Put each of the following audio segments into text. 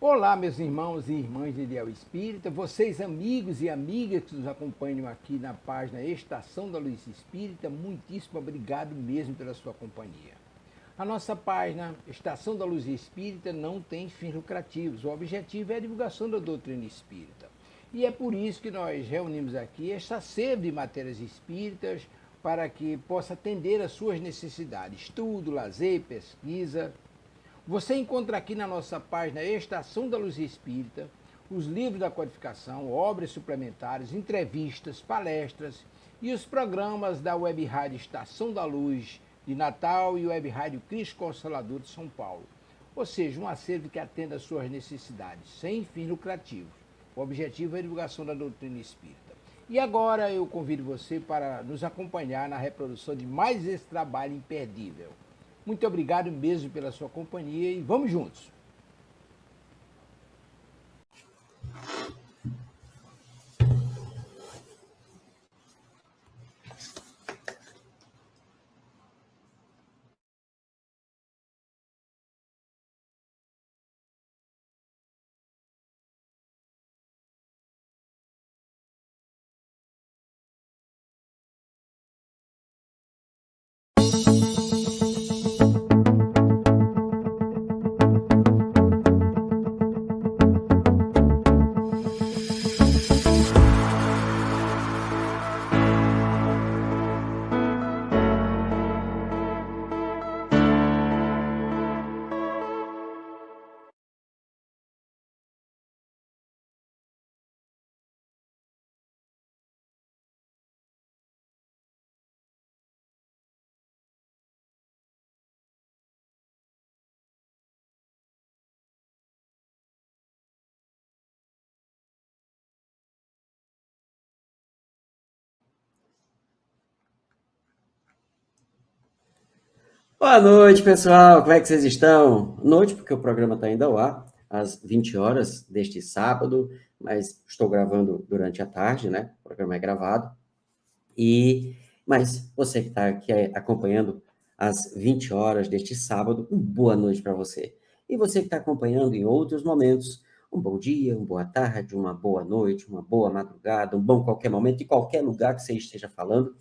Olá, meus irmãos e irmãs de Ideal Espírita, vocês amigos e amigas que nos acompanham aqui na página Estação da Luz Espírita, muitíssimo obrigado mesmo pela sua companhia. A nossa página Estação da Luz Espírita não tem fins lucrativos, o objetivo é a divulgação da doutrina espírita. E é por isso que nós reunimos aqui esta sede de matérias espíritas para que possa atender às suas necessidades, estudo, lazer, pesquisa. Você encontra aqui na nossa página Estação da Luz Espírita os livros da codificação, obras suplementares, entrevistas, palestras e os programas da Web Rádio Estação da Luz de Natal e Web Rádio Cristo Consolador de São Paulo. Ou seja, um acervo que atenda às suas necessidades, sem fins lucrativos. O objetivo é a divulgação da doutrina espírita. E agora eu convido você para nos acompanhar na reprodução de mais esse trabalho imperdível. Muito obrigado mesmo pela sua companhia e vamos juntos. Boa noite, pessoal. Como é que vocês estão? Noite, porque o programa está ainda ao ar, às 20 horas deste sábado, mas estou gravando durante a tarde, né? O programa é gravado. Mas você que está aqui acompanhando às 20 horas deste sábado, uma boa noite para você. E você que está acompanhando em outros momentos, um bom dia, uma boa tarde, uma boa noite, uma boa madrugada, um bom qualquer momento, de qualquer lugar que você esteja falando.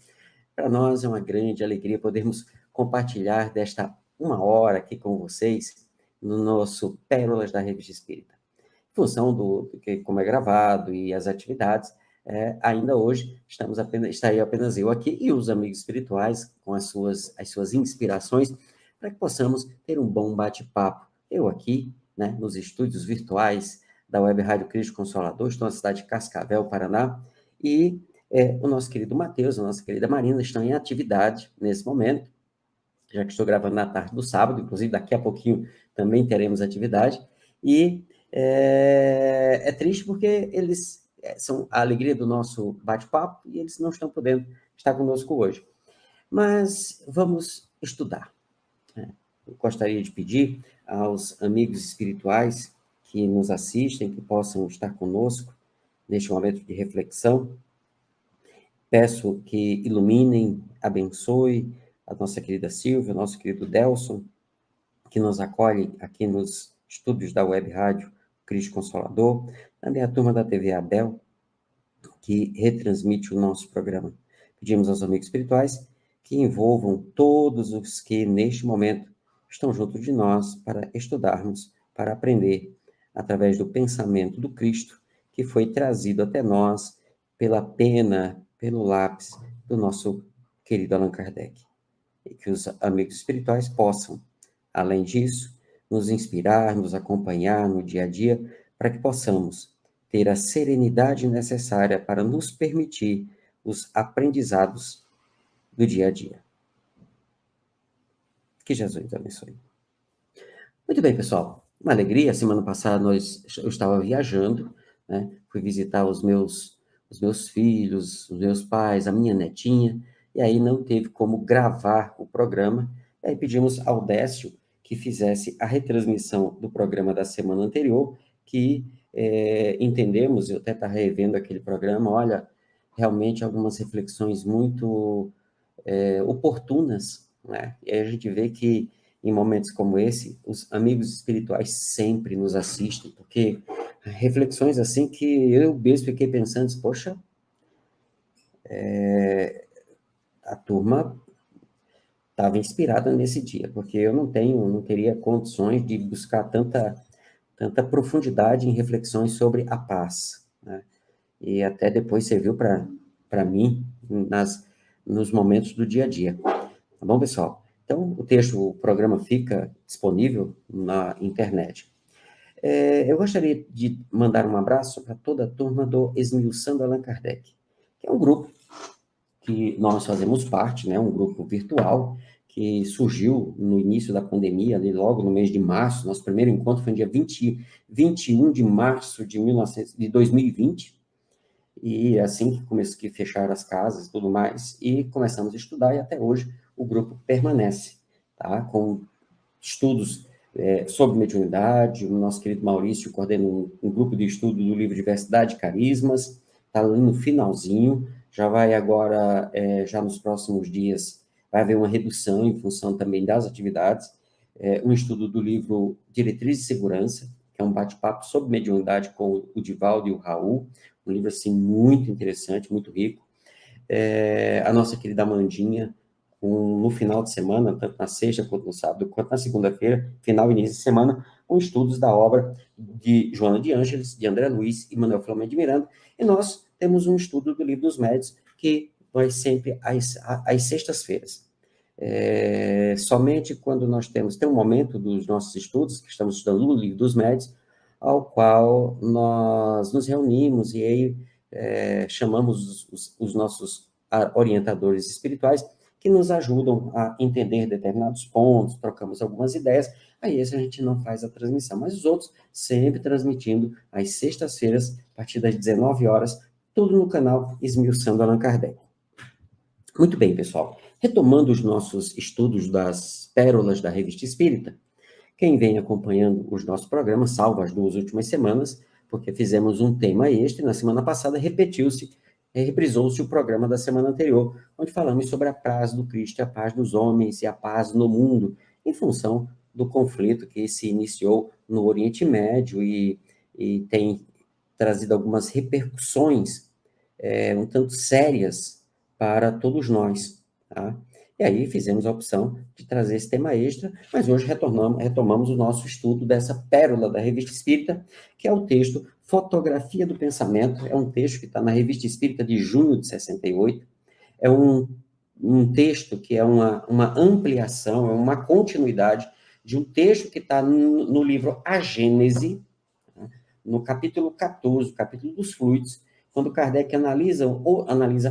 Para nós é uma grande alegria podermos compartilhar desta uma hora aqui com vocês no nosso Pérolas da Revista Espírita. Em função do que como é gravado e as atividades, ainda hoje estaria apenas eu aqui e os amigos espirituais com as suas inspirações para que possamos ter um bom bate-papo. Eu aqui, né, nos estúdios virtuais da Web Rádio Cristo Consolador, estou na cidade de Cascavel, Paraná, e o nosso querido Matheus, a nossa querida Marina estão em atividade nesse momento, já que estou gravando na tarde do sábado, inclusive daqui a pouquinho também teremos atividade, e é triste porque eles são a alegria do nosso bate-papo e eles não estão podendo estar conosco hoje. Mas vamos estudar. Eu gostaria de pedir aos amigos espirituais que nos assistem, que possam estar conosco neste momento de reflexão. Peço que iluminem, abençoe a nossa querida Silvia, o nosso querido Delson, que nos acolhe aqui nos estúdios da Web Rádio Cristo Consolador, também a turma da TV Abel, que retransmite o nosso programa. Pedimos aos amigos espirituais que envolvam todos os que, neste momento, estão junto de nós para estudarmos, para aprender, através do pensamento do Cristo, que foi trazido até nós pela pena, pelo lápis do nosso querido Allan Kardec. E que os amigos espirituais possam, além disso, nos inspirar, nos acompanhar no dia a dia, para que possamos ter a serenidade necessária para nos permitir os aprendizados do dia a dia. Que Jesus abençoe. Muito bem, pessoal. Uma alegria. Semana passada eu estava viajando, né? Fui visitar os meus filhos, os meus pais, a minha netinha, e aí não teve como gravar o programa. E aí pedimos ao Décio que fizesse a retransmissão do programa da semana anterior, que entendemos, eu até estava revendo aquele programa, olha, realmente algumas reflexões muito oportunas, né? E aí a gente vê que em momentos como esse, os amigos espirituais sempre nos assistem, porque reflexões assim que eu mesmo fiquei pensando, poxa, a turma estava inspirada nesse dia, porque eu não teria condições de buscar tanta profundidade em reflexões sobre a paz, né? E até depois serviu para mim nos momentos do dia a dia. Tá bom, pessoal? Então, o programa fica disponível na internet. Eu gostaria de mandar um abraço para toda a turma do Esmiuçando Allan Kardec, que é um grupo que nós fazemos parte, né, um grupo virtual que surgiu no início da pandemia, ali logo no mês de março. Nosso primeiro encontro foi no dia 21 de março de 2020, e assim que fecharam as casas e tudo mais, e começamos a estudar, e até hoje o grupo permanece, tá? Com estudos sobre mediunidade. O nosso querido Maurício coordena um grupo de estudo do livro Diversidade e Carismas, está ali no finalzinho, já vai agora, já nos próximos dias, vai haver uma redução em função também das atividades, um estudo do livro Diretriz de Segurança, que é um bate-papo sobre mediunidade com o Divaldo e o Raul, um livro, assim, muito interessante, muito rico. A nossa querida Amandinha, no final de semana, tanto na sexta quanto no sábado, quanto na segunda-feira, final e início de semana, com estudos da obra de Joana de Ângeles, de André Luiz e Manuel Filomeno de Miranda, e nós temos um estudo do Livro dos Médiuns, que vai sempre às sextas-feiras. Somente quando nós tem um momento dos nossos estudos, que estamos estudando o Livro dos Médiuns, ao qual nós nos reunimos e aí chamamos os nossos orientadores espirituais, que nos ajudam a entender determinados pontos, trocamos algumas ideias. Aí esse a gente não faz a transmissão, mas os outros sempre transmitindo às sextas-feiras, a partir das 19 horas, tudo no canal Esmiuçando Allan Kardec. Muito bem, pessoal. Retomando os nossos estudos das pérolas da Revista Espírita, quem vem acompanhando os nossos programas, salvo as 2 últimas semanas, porque fizemos um tema extra, e na semana passada reprisou-se o programa da semana anterior, onde falamos sobre a paz do Cristo, a paz dos homens e a paz no mundo, em função do conflito que se iniciou no Oriente Médio e tem trazido algumas repercussões um tanto sérias para todos nós, tá? E aí fizemos a opção de trazer esse tema extra, mas hoje retomamos o nosso estudo dessa pérola da Revista Espírita, que é o texto Fotografia do Pensamento. É um texto que está na Revista Espírita de junho de 68. É um texto que é uma ampliação, é uma continuidade de um texto que está no livro A Gênese, no capítulo 14, capítulo dos fluidos, quando Kardec analisa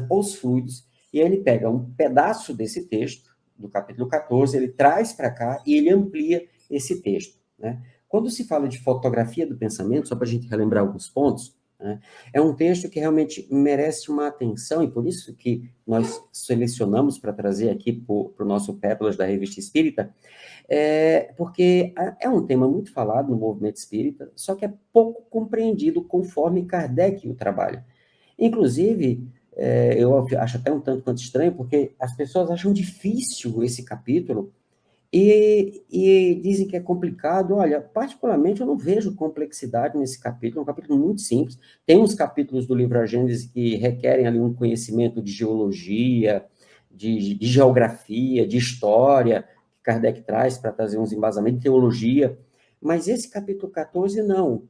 os fluidos, e ele pega um pedaço desse texto, do capítulo 14, ele traz para cá e ele amplia esse texto, né? Quando se fala de fotografia do pensamento, só para a gente relembrar alguns pontos, né, é um texto que realmente merece uma atenção, e por isso que nós selecionamos para trazer aqui para o nosso Pérolas da Revista Espírita, porque é um tema muito falado no movimento espírita, só que é pouco compreendido conforme Kardec o trabalha. Inclusive, eu acho até um tanto quanto estranho, porque as pessoas acham difícil esse capítulo e dizem que é complicado. Olha, particularmente, eu não vejo complexidade nesse capítulo, é um capítulo muito simples. Tem uns capítulos do livro A Gênese que requerem ali um conhecimento de geologia, de geografia, de história, que Kardec traz para trazer uns embasamentos de teologia, mas esse capítulo 14 não.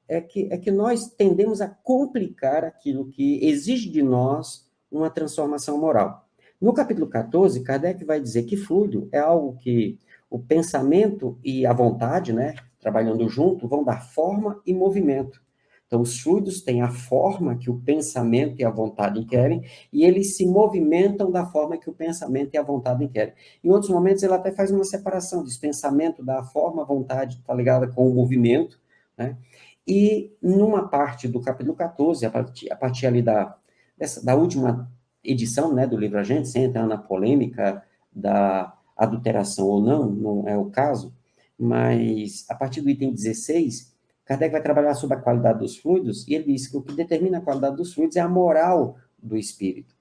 É que nós tendemos a complicar aquilo que exige de nós uma transformação moral. No capítulo 14, Kardec vai dizer que fluido é algo que o pensamento e a vontade, né, trabalhando junto, vão dar forma e movimento. Então, os fluidos têm a forma que o pensamento e a vontade querem, e eles se movimentam da forma que o pensamento e a vontade querem. Em outros momentos, ele até faz uma separação, diz pensamento da forma, a vontade está ligada com o movimento, né? E numa parte do capítulo 14, a partir ali da última edição, né, do livro A Gente, sem entrar na polêmica da adulteração ou não, não é o caso, mas a partir do item 16, Kardec vai trabalhar sobre a qualidade dos fluidos, e ele diz que o que determina a qualidade dos fluidos é a moral do espírito.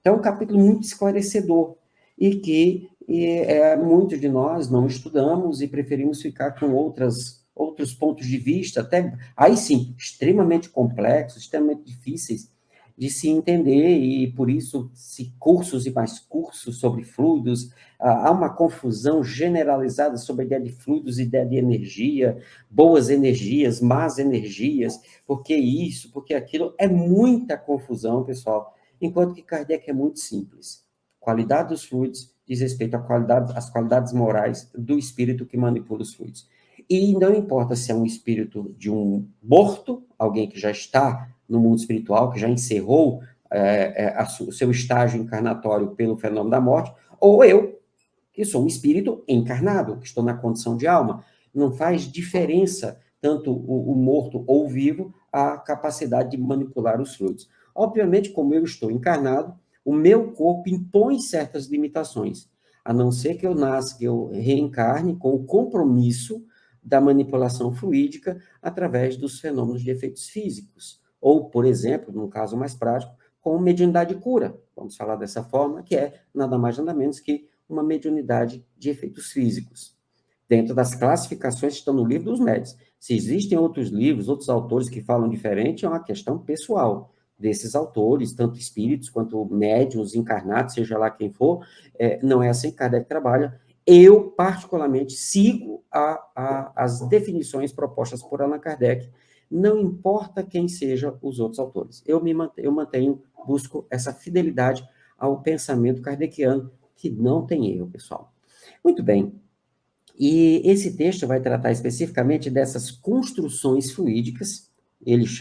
Então, é um capítulo muito esclarecedor, e que e muitos de nós não estudamos e preferimos ficar com outros pontos de vista, até, aí sim, extremamente complexos, extremamente difíceis de se entender, e por isso, cursos e mais cursos sobre fluidos, há uma confusão generalizada sobre a ideia de fluidos, ideia de energia, boas energias, más energias, porque isso, porque aquilo, é muita confusão, pessoal, enquanto que Kardec é muito simples. Qualidade dos fluidos diz respeito às qualidades morais do espírito que manipula os fluidos. E não importa se é um espírito de um morto, alguém que já está no mundo espiritual, que já encerrou o seu estágio encarnatório pelo fenômeno da morte, ou eu, que sou um espírito encarnado, que estou na condição de alma. Não faz diferença, tanto o morto ou o vivo, a capacidade de manipular os fluidos. Obviamente, como eu estou encarnado, o meu corpo impõe certas limitações, a não ser que eu nasça, que eu reencarne com o compromisso da manipulação fluídica através dos fenômenos de efeitos físicos. Ou, por exemplo, num caso mais prático, com mediunidade de cura, vamos falar dessa forma, que é nada mais nada menos que uma mediunidade de efeitos físicos. Dentro das classificações que estão no livro dos médiuns. Se existem outros livros, outros autores que falam diferente, é uma questão pessoal desses autores, tanto espíritos quanto médiuns, encarnados, seja lá quem for, não é assim que Kardec trabalha. Eu, particularmente, sigo as definições propostas por Allan Kardec, não importa quem sejam os outros autores. Eu mantenho, busco essa fidelidade ao pensamento kardeciano, que não tem erro, pessoal. Muito bem. E esse texto vai tratar especificamente dessas construções fluídicas,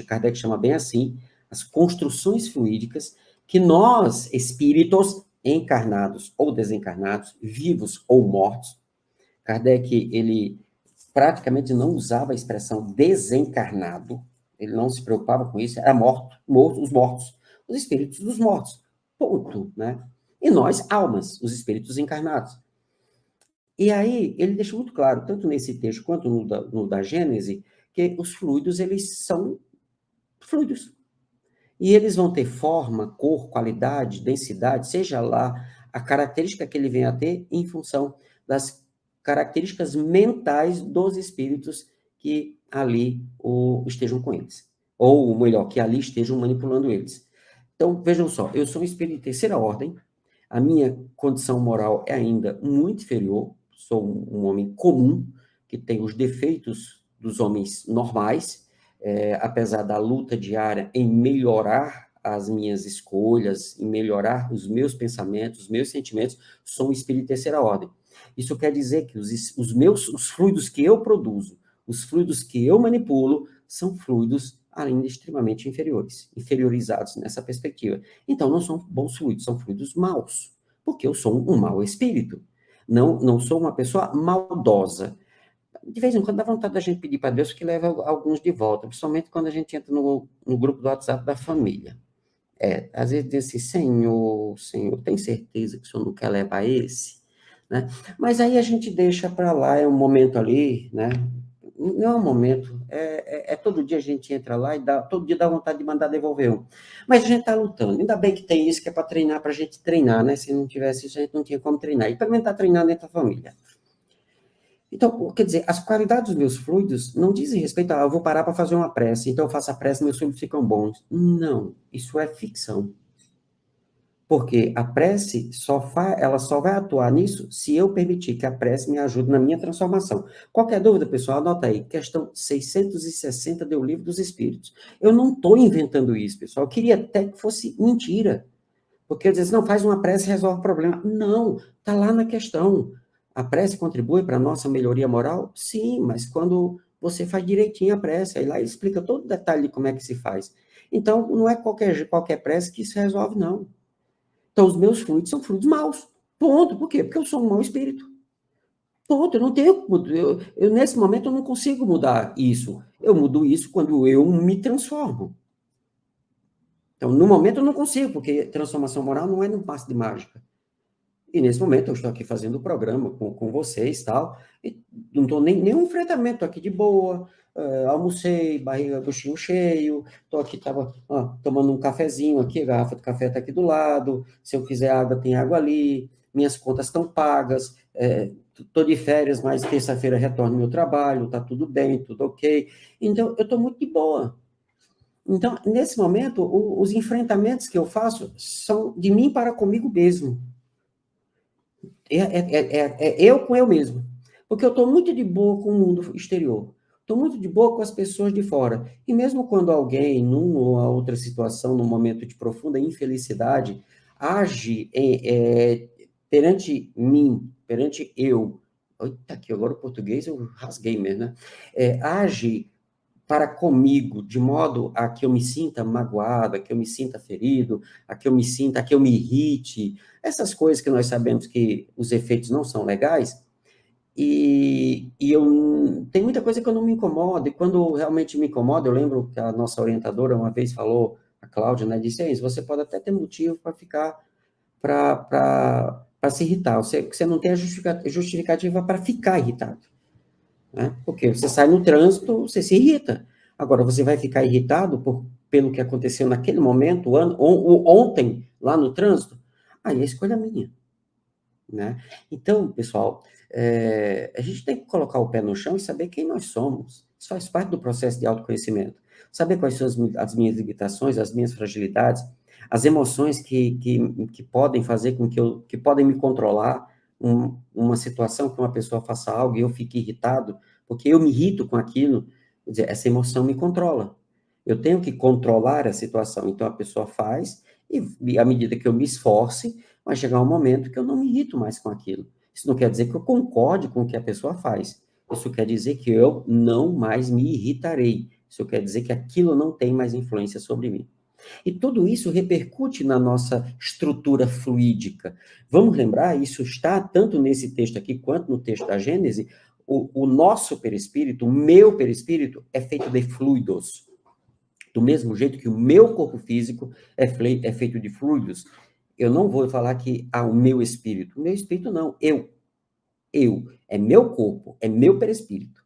Kardec chama bem assim, as construções fluídicas, que nós, espíritos encarnados ou desencarnados, vivos ou mortos, Kardec, ele praticamente não usava a expressão desencarnado, ele não se preocupava com isso, era os mortos, os espíritos dos mortos, ponto, né? E nós, almas, os espíritos encarnados. E aí, ele deixa muito claro, tanto nesse texto quanto no da Gênese, que os fluidos, eles são fluidos. E eles vão ter forma, cor, qualidade, densidade, seja lá a característica que ele venha a ter em função das características mentais dos espíritos que ali estejam com eles. Ou, melhor, que ali estejam manipulando eles. Então, vejam só, eu sou um espírito de terceira ordem, a minha condição moral é ainda muito inferior, sou um homem comum, que tem os defeitos dos homens normais, apesar da luta diária em melhorar as minhas escolhas, em melhorar os meus pensamentos, os meus sentimentos, sou um espírito de terceira ordem. Isso quer dizer que os fluidos que eu produzo, os fluidos que eu manipulo, são fluidos ainda extremamente inferiorizados nessa perspectiva. Então, não são bons fluidos, são fluidos maus, porque eu sou um mau espírito. Não sou uma pessoa maldosa. De vez em quando dá vontade da gente pedir para Deus que leve alguns de volta, principalmente quando a gente entra no grupo do WhatsApp da família. Às vezes diz assim, Senhor, tem certeza que o Senhor não quer levar esse? Né? Mas aí a gente deixa para lá, é um momento ali, né? Não é um momento, todo dia a gente entra lá e todo dia dá vontade de mandar devolver um. Mas a gente está lutando, ainda bem que tem isso que é para treinar, para a gente treinar, né? Se não tivesse isso, a gente não tinha como treinar. E também está treinando dentro da família. Então, quer dizer, as qualidades dos meus fluidos não dizem respeito a eu vou parar para fazer uma prece, então eu faço a prece e meus fluidos ficam bons. Não, isso é ficção. Porque a prece ela só vai atuar nisso se eu permitir que a prece me ajude na minha transformação. Qualquer dúvida, pessoal, anota aí, questão 660 do Livro dos Espíritos. Eu não estou inventando isso, pessoal, eu queria até que fosse mentira. Porque eu disse, não, faz uma prece e resolve o problema. Não, está lá na questão. A prece contribui para a nossa melhoria moral? Sim, mas quando você faz direitinho a prece, aí lá ele explica todo o detalhe de como é que se faz. Então, não é qualquer prece que isso resolve, não. Então, os meus fluidos são fluidos maus. Ponto. Por quê? Porque eu sou um mau espírito. Ponto. Eu não tenho... nesse momento, eu não consigo mudar isso. Eu mudo isso quando eu me transformo. Então, no momento, eu não consigo, porque transformação moral não é no passe de mágica. E nesse momento eu estou aqui fazendo o programa com vocês tal, e não estou nenhum enfrentamento, estou aqui de boa, almocei, barriga, buchinho cheio, estou aqui, estava tomando um cafezinho aqui, a garrafa de café está aqui do lado, se eu quiser água, tem água ali, minhas contas estão pagas, estou de férias, mas terça-feira retorno ao meu trabalho, está tudo bem, tudo ok. Então, eu estou muito de boa. Então, nesse momento, os enfrentamentos que eu faço são de mim para comigo mesmo. É eu com eu mesmo. Porque eu estou muito de boa com o mundo exterior. Estou muito de boa com as pessoas de fora. E mesmo quando alguém, numa outra situação, num momento de profunda infelicidade, age perante mim, perante eu. Eita, aqui agora o português eu rasguei mesmo, né? Age para comigo, de modo a que eu me sinta magoado, a que eu me sinta ferido, a que eu me irrite, essas coisas que nós sabemos que os efeitos não são legais, tem muita coisa que eu não me incomodo, e quando realmente me incomoda, eu lembro que a nossa orientadora uma vez falou, a Cláudia, né, disse, você pode até ter motivo para ficar, para se irritar, você não tem a justificativa para ficar irritado, né? Porque você sai no trânsito, você se irrita. Agora, você vai ficar irritado pelo que aconteceu naquele momento, ontem, lá no trânsito? Aí é escolha minha, né? Então, pessoal, a gente tem que colocar o pé no chão e saber quem nós somos. Isso faz parte do processo de autoconhecimento. Saber quais são as minhas limitações, as minhas fragilidades, as emoções que podem fazer com que podem me controlar, uma situação que uma pessoa faça algo e eu fique irritado, porque eu me irrito com aquilo, quer dizer, essa emoção me controla. Eu tenho que controlar a situação. Então, a pessoa faz, e à medida que eu me esforce, vai chegar um momento que eu não me irrito mais com aquilo. Isso não quer dizer que eu concorde com o que a pessoa faz. Isso quer dizer que eu não mais me irritarei. Isso quer dizer que aquilo não tem mais influência sobre mim. E tudo isso repercute na nossa estrutura fluídica. Vamos lembrar, isso está tanto nesse texto aqui quanto no texto da Gênese, o nosso perispírito, o meu perispírito, é feito de fluidos. Do mesmo jeito que o meu corpo físico é feito de fluidos. Eu não vou falar que o meu espírito. O meu espírito não, eu. É meu corpo, é meu perispírito.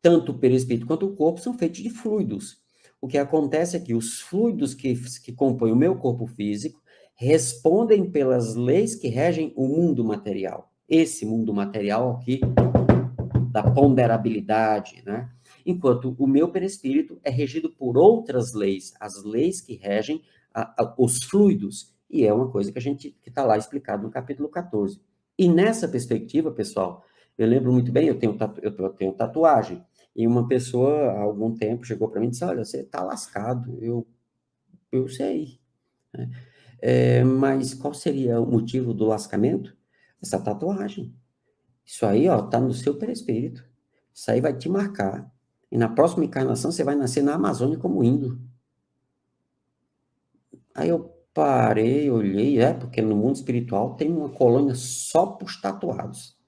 Tanto o perispírito quanto o corpo são feitos de fluidos. O que acontece é que os fluidos que compõem o meu corpo físico respondem pelas leis que regem o mundo material. Esse mundo material aqui, da ponderabilidade, né? Enquanto o meu perispírito é regido por outras leis, as leis que regem os fluidos, e é uma coisa que está lá explicado no capítulo 14. E nessa perspectiva, pessoal, eu lembro muito bem, eu tenho tatuagem, e uma pessoa, há algum tempo, chegou para mim e disse, olha, você está lascado, eu sei, né? Mas qual seria o motivo do lascamento? Essa tatuagem. Isso aí, ó, tá no seu perispírito. Isso aí vai te marcar. E na próxima encarnação você vai nascer na Amazônia como índio. Aí eu parei, olhei, porque no mundo espiritual tem uma colônia só para os tatuados.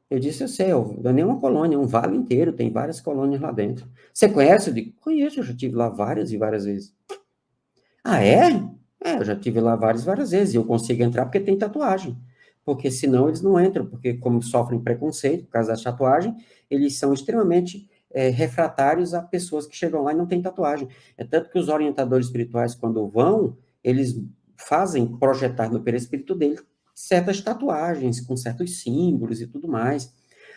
Eu disse, eu sei, não é nem uma colônia, é um vale inteiro, tem várias colônias lá dentro. Você conhece? Eu digo, conheço, eu já estive lá várias e várias vezes. Ah, é? Eu já estive lá várias vezes, e eu consigo entrar porque tem tatuagem. Porque senão eles não entram, porque como sofrem preconceito por causa da tatuagem, eles são extremamente refratários a pessoas que chegam lá e não têm tatuagem. É tanto que os orientadores espirituais, quando vão, eles fazem projetar no perispírito dele certas tatuagens, com certos símbolos e tudo mais.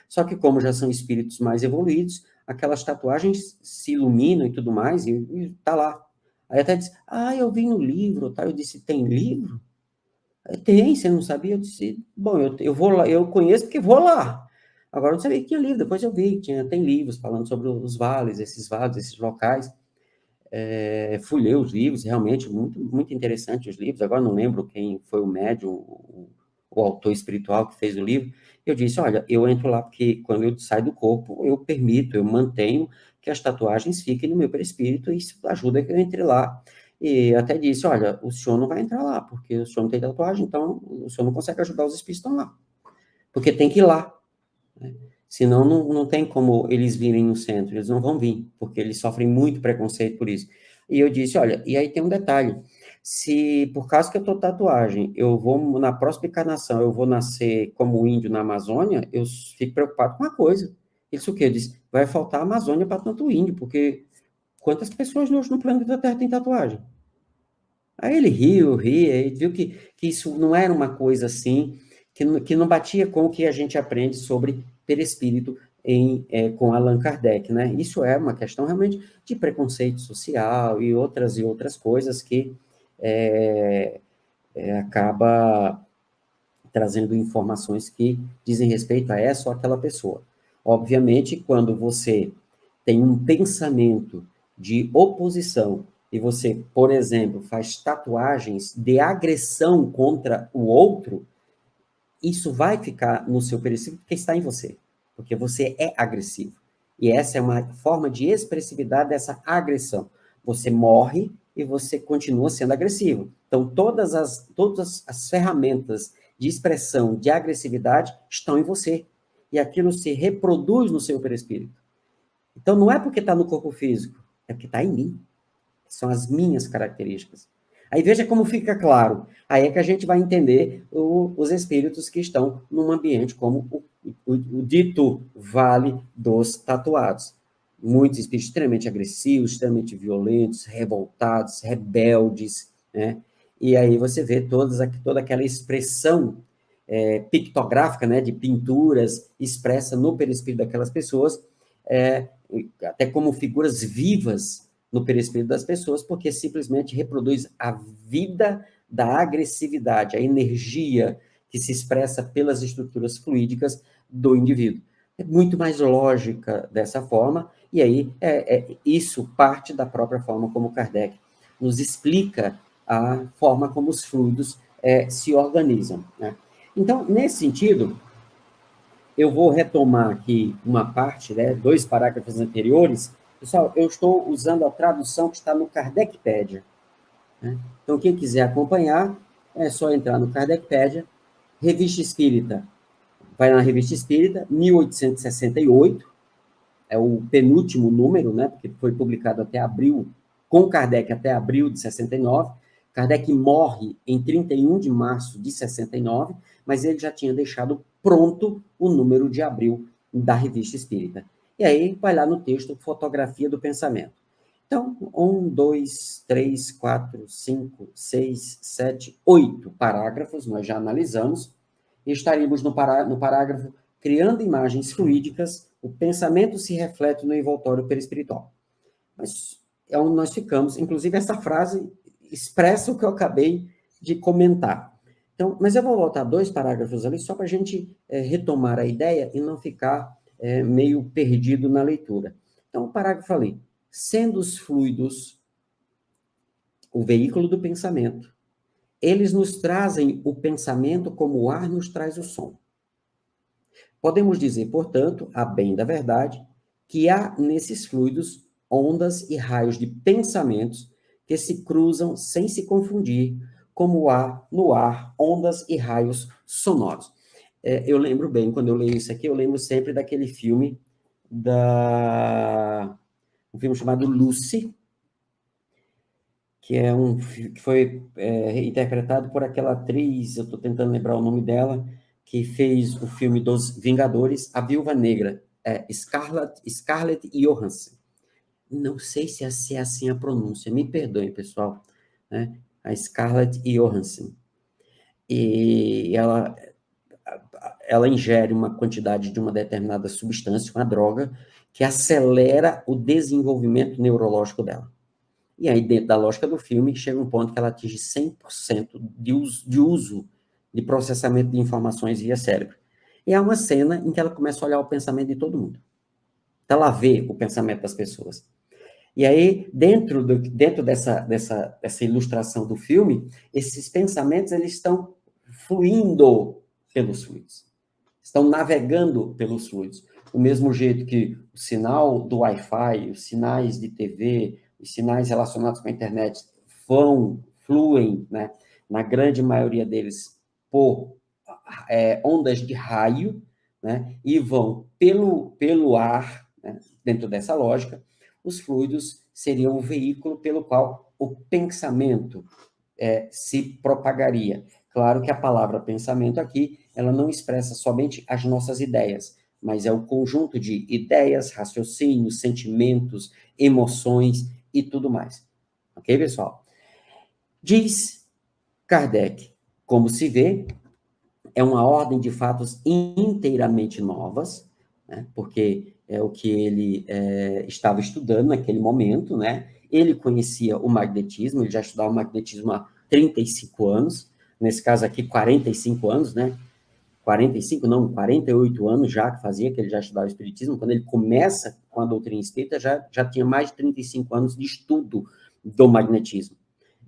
Só que como já são espíritos mais evoluídos, aquelas tatuagens se iluminam e tudo mais, e tá lá. Aí até disse, eu vi no livro, tá? Eu disse, tem livro? Tem, você não sabia? Eu disse, bom, eu vou lá, eu conheço porque vou lá. Agora eu não sabia que tinha livro, depois eu vi que tem livros falando sobre os vales, esses locais. Fui ler os livros, realmente, muito, muito interessante os livros. Agora não lembro quem foi o médium, o autor espiritual que fez o livro. Eu disse, olha, eu entro lá porque quando eu saio do corpo, eu mantenho que as tatuagens fiquem no meu perispírito e isso ajuda que eu entre lá. E até disse, olha, o senhor não vai entrar lá, porque o senhor não tem tatuagem, então o senhor não consegue ajudar os espíritos que estão lá. Porque tem que ir lá, né? Senão não tem como eles virem no centro, eles não vão vir, porque eles sofrem muito preconceito por isso. E eu disse, olha, e aí tem um detalhe, se por causa que eu tô tatuagem, na próxima encarnação, eu vou nascer como índio na Amazônia, eu fico preocupado com uma coisa. Isso o quê? Eu disse, vai faltar a Amazônia para tanto índio, porque quantas pessoas hoje no planeta Terra têm tatuagem? Aí ele riu, aí viu que isso não era uma coisa assim, que não batia com o que a gente aprende sobre perispírito com Allan Kardec, né? Isso é uma questão realmente de preconceito social e outras coisas que acaba trazendo informações que dizem respeito a essa ou aquela pessoa. Obviamente, quando você tem um pensamento de oposição e você, por exemplo, faz tatuagens de agressão contra o outro, isso vai ficar no seu perispírito porque está em você, porque você é agressivo. E essa é uma forma de expressividade dessa agressão. Você morre e você continua sendo agressivo. Então, todas as ferramentas de expressão de agressividade estão em você. E aquilo se reproduz no seu perispírito. Então, não é porque está no corpo físico, é porque está em mim. São as minhas características. Aí veja como fica claro. Aí é que a gente vai entender os espíritos que estão num ambiente como o dito Vale dos Tatuados. Muitos espíritos extremamente agressivos, extremamente violentos, revoltados, rebeldes, né? E aí você vê toda aquela expressão pictográfica, né, de pinturas expressa no perispírito daquelas pessoas, até como figuras vivas no perispírito das pessoas, porque simplesmente reproduz a vida da agressividade, a energia que se expressa pelas estruturas fluídicas do indivíduo. É muito mais lógica dessa forma, e aí isso parte da própria forma como Kardec nos explica a forma como os fluidos se organizam, né? Então, nesse sentido, eu vou retomar aqui uma parte, né, 2 parágrafos anteriores. Pessoal, eu estou usando a tradução que está no Kardecpedia, né? Então, quem quiser acompanhar, é só entrar no Kardecpedia, Revista Espírita. Vai na Revista Espírita, 1868, é o penúltimo número, né, porque foi publicado até abril, com Kardec até abril de 69. Kardec morre em 31 de março de 69, mas ele já tinha deixado pronto o número de abril da Revista Espírita. E aí vai lá no texto Fotografia do Pensamento. Então, 1, 2, 3, 4, 5, 6, 7, 8 parágrafos, nós já analisamos, e estaríamos no parágrafo criando imagens fluídicas, o pensamento se reflete no envoltório perispiritual. Mas é onde nós ficamos. Inclusive, essa frase expressa o que eu acabei de comentar. Então, mas eu vou voltar 2 parágrafos ali, só para a gente retomar a ideia e não ficar meio perdido na leitura. Então, o parágrafo ali. Sendo os fluidos o veículo do pensamento, eles nos trazem o pensamento como o ar nos traz o som. Podemos dizer, portanto, a bem da verdade, que há nesses fluidos ondas e raios de pensamentos que se cruzam sem se confundir, como há no ar ondas e raios sonoros. Eu lembro bem, quando eu leio isso aqui, eu lembro sempre daquele filme, um filme chamado Lucy, que foi interpretado por aquela atriz, eu estou tentando lembrar o nome dela, que fez o filme dos Vingadores, A Viúva Negra, Scarlett Johansson. Não sei se é assim a pronúncia, me perdoem, pessoal, né? A Scarlett Johansson. E ela ingere uma quantidade de uma determinada substância, uma droga, que acelera o desenvolvimento neurológico dela. E aí, dentro da lógica do filme, chega um ponto que ela atinge 100% de uso de processamento de informações via cérebro. E há uma cena em que ela começa a olhar o pensamento de todo mundo. Então, ela vê o pensamento das pessoas. E aí, dentro dessa ilustração do filme, esses pensamentos eles estão fluindo pelos fluidos. Estão navegando pelos fluidos. Do mesmo jeito que o sinal do Wi-Fi, os sinais de TV, os sinais relacionados com a internet fluem, né, na grande maioria deles, por ondas de raio, né, e vão pelo ar, né, dentro dessa lógica, os fluidos seriam o veículo pelo qual o pensamento se propagaria. Claro que a palavra pensamento aqui, ela não expressa somente as nossas ideias, mas é o conjunto de ideias, raciocínios, sentimentos, emoções e tudo mais. Ok, pessoal? Diz Kardec, como se vê, é uma ordem de fatos inteiramente novas, né? Porque é o que ele estava estudando naquele momento, né? Ele conhecia o magnetismo, ele já estudava o magnetismo há 35 anos, nesse caso aqui 45 anos, né? 45, não, 48 anos já que fazia, que ele já estudava o espiritismo. Quando ele começa com a doutrina espírita, já tinha mais de 35 anos de estudo do magnetismo.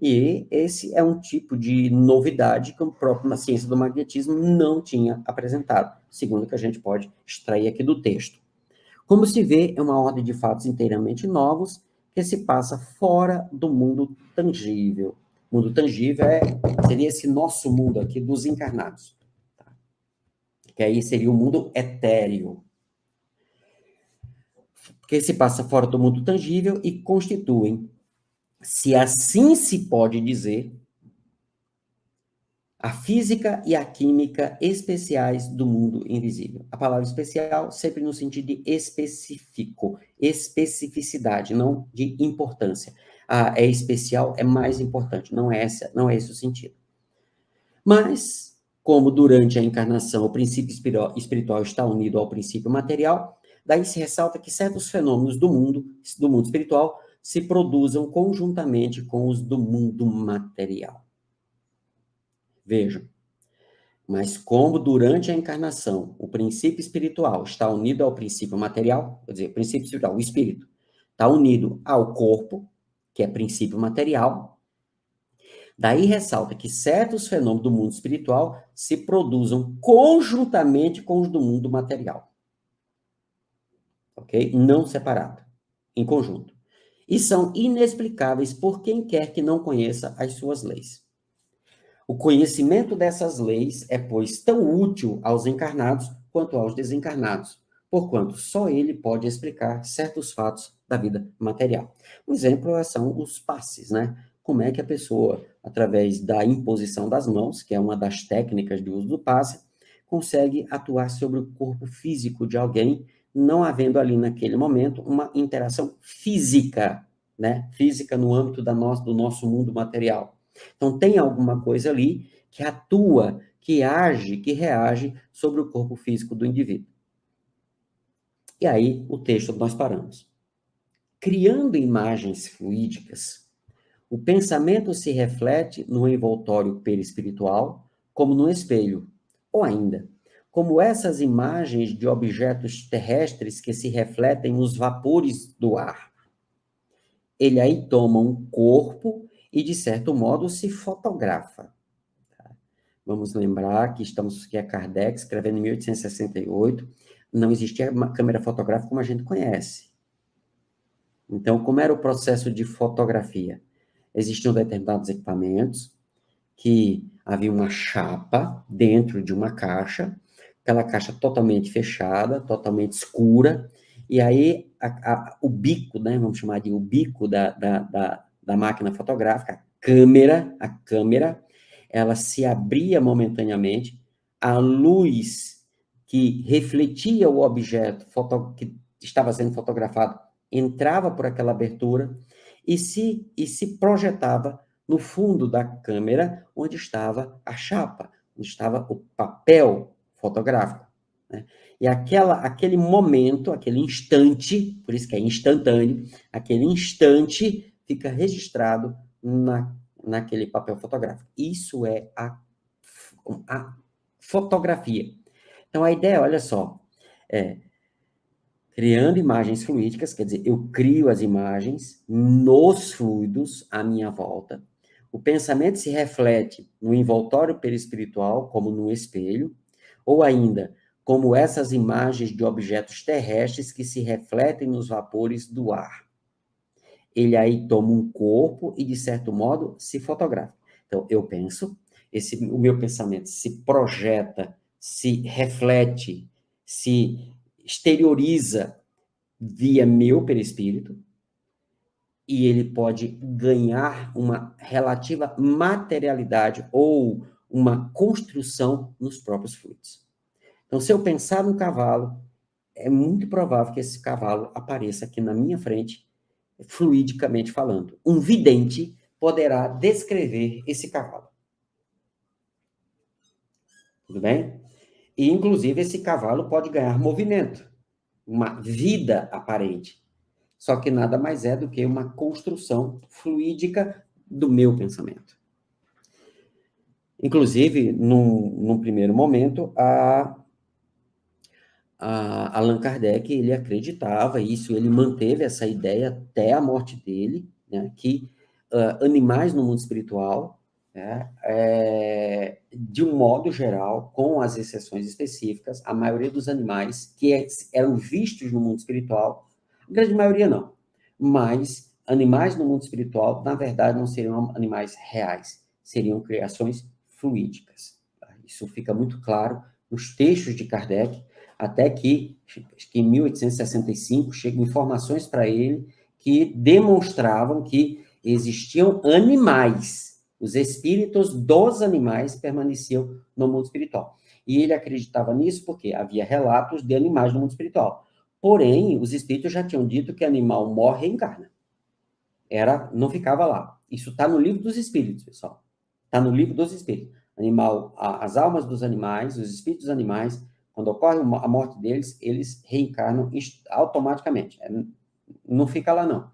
E esse é um tipo de novidade que a própria ciência do magnetismo não tinha apresentado, segundo o que a gente pode extrair aqui do texto. Como se vê, é uma ordem de fatos inteiramente novos que se passa fora do mundo tangível. O mundo tangível seria esse nosso mundo aqui dos encarnados, tá? Que aí seria o mundo etéreo, que se passa fora do mundo tangível e constituem, se assim se pode dizer, a física e a química especiais do mundo invisível. A palavra especial sempre no sentido de específico, especificidade, não de importância. É especial, é mais importante, não é esse o sentido. Mas, como durante a encarnação o princípio espiritual está unido ao princípio material, daí se ressalta que certos fenômenos do mundo espiritual se produzam conjuntamente com os do mundo material. Vejam, mas como durante a encarnação o princípio espiritual está unido ao princípio material, quer dizer, o princípio espiritual, o espírito, está unido ao corpo, que é princípio material, daí ressalta que certos fenômenos do mundo espiritual se produzam conjuntamente com os do mundo material. Ok? Não separado, em conjunto. E são inexplicáveis por quem quer que não conheça as suas leis. O conhecimento dessas leis é, pois, tão útil aos encarnados quanto aos desencarnados, porquanto só ele pode explicar certos fatos da vida material. Um exemplo são os passes, né? Como é que a pessoa, através da imposição das mãos, que é uma das técnicas de uso do passe, consegue atuar sobre o corpo físico de alguém, não havendo ali naquele momento uma interação física, né? Física no âmbito do nosso mundo material. Então, tem alguma coisa ali que atua, que age, que reage sobre o corpo físico do indivíduo. E aí, o texto nós paramos. Criando imagens fluídicas, o pensamento se reflete no envoltório perispiritual, como no espelho, ou ainda, como essas imagens de objetos terrestres que se refletem nos vapores do ar. Ele aí toma um corpo e, de certo modo, se fotografa. Vamos lembrar que é Kardec, escrevendo em 1868, não existia uma câmera fotográfica como a gente conhece. Então, como era o processo de fotografia? Existiam determinados equipamentos que havia uma chapa dentro de uma caixa, aquela caixa totalmente fechada, totalmente escura, e aí o bico, né, vamos chamar de o bico da máquina fotográfica, a câmera, ela se abria momentaneamente, a luz que refletia o objeto que estava sendo fotografado entrava por aquela abertura e se projetava no fundo da câmera, onde estava a chapa, onde estava o papel fotográfico, né? E aquele momento, aquele instante, por isso que é instantâneo, aquele instante fica registrado naquele papel fotográfico. Isso é a fotografia. Então, a ideia, olha só, criando imagens fluídicas, quer dizer, eu crio as imagens nos fluidos à minha volta. O pensamento se reflete no envoltório perispiritual, como no espelho, ou ainda, como essas imagens de objetos terrestres que se refletem nos vapores do ar. Ele aí toma um corpo e, de certo modo, se fotografa. Então, eu penso, o meu pensamento se projeta, se reflete, se exterioriza via meu perispírito, e ele pode ganhar uma relativa materialidade ou uma construção nos próprios fluidos. Então, se eu pensar num cavalo, é muito provável que esse cavalo apareça aqui na minha frente, fluidicamente falando. Um vidente poderá descrever esse cavalo. Tudo bem? E, inclusive, esse cavalo pode ganhar movimento, uma vida aparente. Só que nada mais é do que uma construção fluídica do meu pensamento. Inclusive, num primeiro momento, Allan Kardec, ele acreditava isso, ele manteve essa ideia até a morte dele, né, que animais no mundo espiritual, né, de um modo geral, com as exceções específicas, a maioria dos animais que eram vistos no mundo espiritual, a grande maioria não, mas animais no mundo espiritual, na verdade, não seriam animais reais, seriam criações fluídicas. Tá? Isso fica muito claro nos textos de Kardec, até que, acho que em 1865, chegam informações para ele que demonstravam que existiam animais, os espíritos dos animais permaneciam no mundo espiritual. E ele acreditava nisso porque havia relatos de animais no mundo espiritual. Porém, os espíritos já tinham dito que animal morre e reencarna. Não ficava lá. Isso está no livro dos espíritos, pessoal. Está no livro dos espíritos. Animal, as almas dos animais, os espíritos dos animais, quando ocorre a morte deles, eles reencarnam automaticamente. Não fica lá, não.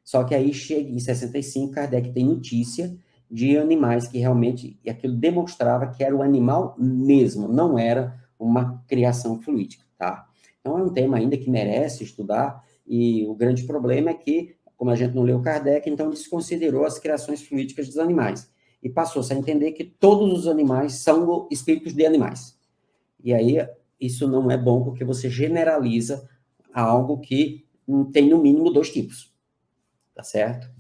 Só que aí chega em 65, Kardec tem notícia de animais que realmente, e aquilo demonstrava que era o animal mesmo, não era uma criação fluídica, tá? Então é um tema ainda que merece estudar, e o grande problema é que, como a gente não leu Kardec, então desconsiderou as criações fluídicas dos animais, e passou-se a entender que todos os animais são espíritos de animais. E aí, isso não é bom, porque você generaliza algo que tem no mínimo dois tipos, tá certo?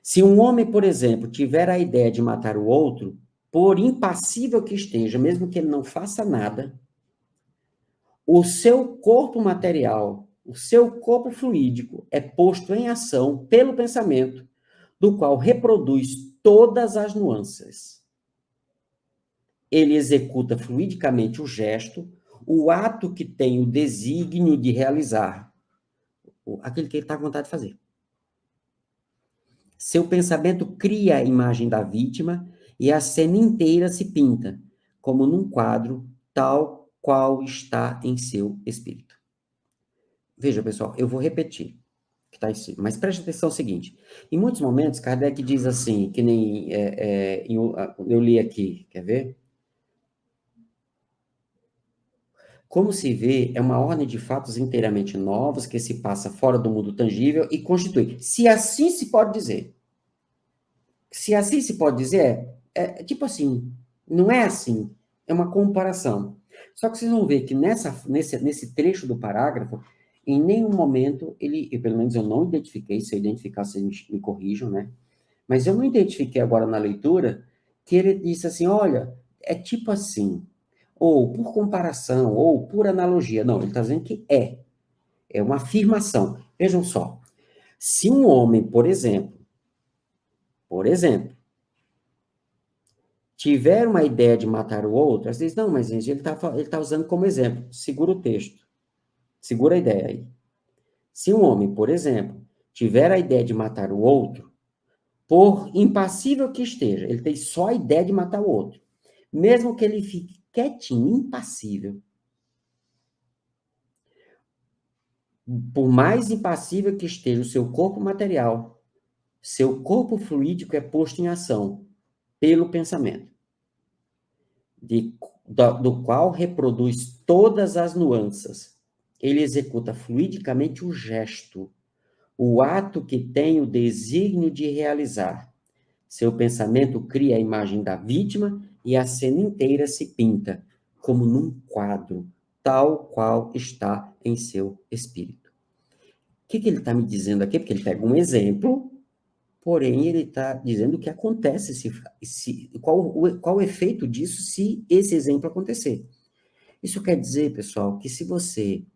Se um homem, por exemplo, tiver a ideia de matar o outro, por impassível que esteja, mesmo que ele não faça nada, o seu corpo material, o seu corpo fluídico é posto em ação pelo pensamento, do qual reproduz todas as nuances. Ele executa fluidicamente o gesto, o ato que tem o desígnio de realizar, aquilo que ele está com vontade de fazer. Seu pensamento cria a imagem da vítima e a cena inteira se pinta, como num quadro, tal qual está em seu espírito. Veja, pessoal, eu vou repetir, que está em si, mas preste atenção no seguinte. Em muitos momentos, Kardec diz assim, que nem eu li aqui, quer ver? Como se vê, é uma ordem de fatos inteiramente novos que se passa fora do mundo tangível e constitui. Se assim se pode dizer. Se assim se pode dizer, tipo assim, não é assim, é uma comparação. Só que vocês vão ver que nesse trecho do parágrafo, em nenhum momento pelo menos eu não identifiquei, se eu identificar, vocês me corrijam, né? Mas eu não identifiquei agora na leitura que ele disse assim, olha, é tipo assim, ou por comparação, ou por analogia. Não, ele está dizendo que é uma afirmação. Vejam só, se um homem, por exemplo, tiver uma ideia de matar o outro, às vezes, não, mas gente, ele tá usando como exemplo. Segura o texto. Segura a ideia aí. Se um homem, por exemplo, tiver a ideia de matar o outro, por impassível que esteja, ele tem só a ideia de matar o outro. Mesmo que ele fique quietinho, impassível, por mais impassível que esteja o seu corpo material, seu corpo fluídico é posto em ação pelo pensamento, do qual reproduz todas as nuances. Ele executa fluidicamente o gesto, o ato que tem o desígnio de realizar. Seu pensamento cria a imagem da vítima e a cena inteira se pinta, como num quadro, tal qual está em seu espírito. O que ele está me dizendo aqui? Porque ele pega um exemplo, porém ele está dizendo o que acontece, qual o efeito disso se esse exemplo acontecer. Isso quer dizer, pessoal, que se você